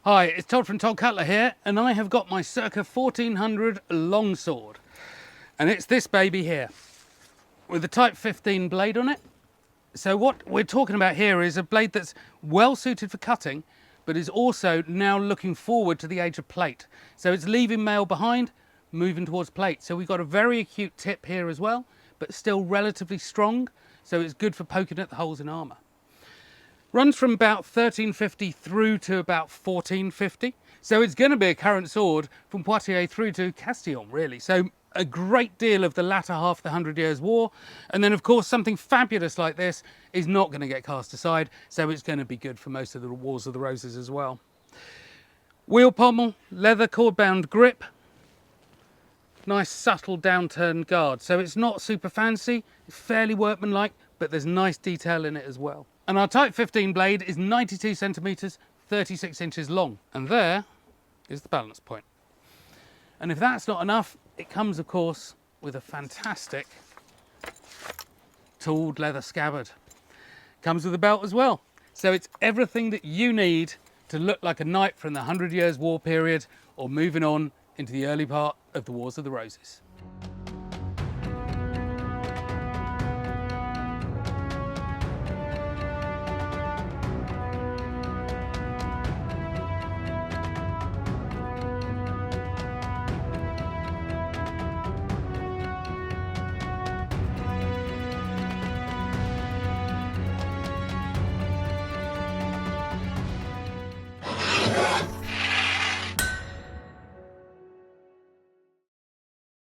Hi, it's Todd from Cutler here, and I have got my circa 1400 longsword. And it's this baby here, with a Type 15 blade on it. So what we're talking about here is a blade that's well suited for cutting, but is also now looking forward to the age of plate. So it's leaving mail behind, moving towards plate. So we've got a very acute tip here as well, but still relatively strong. So it's good for poking at the holes in armour. Runs from about 1350 through to about 1450. So it's going to be a current sword from Poitiers through to Castillon, really. So a great deal of the latter half of the 100 Years' War. And then, of course, something fabulous like this is not going to get cast aside. So it's going to be good for most of the Wars of the Roses as well. Wheel pommel, leather cord-bound grip. Nice subtle downturned guard. So it's not super fancy, it's fairly workmanlike, but there's nice detail in it as well. And our Type 15 blade is 92 centimetres, 36 inches long. And there is the balance point. And if that's not enough, it comes, of course, with a fantastic tooled leather scabbard. Comes with a belt as well. So it's everything that you need to look like a knight from the 100 Years' War period or moving on into the early part of the Wars of the Roses.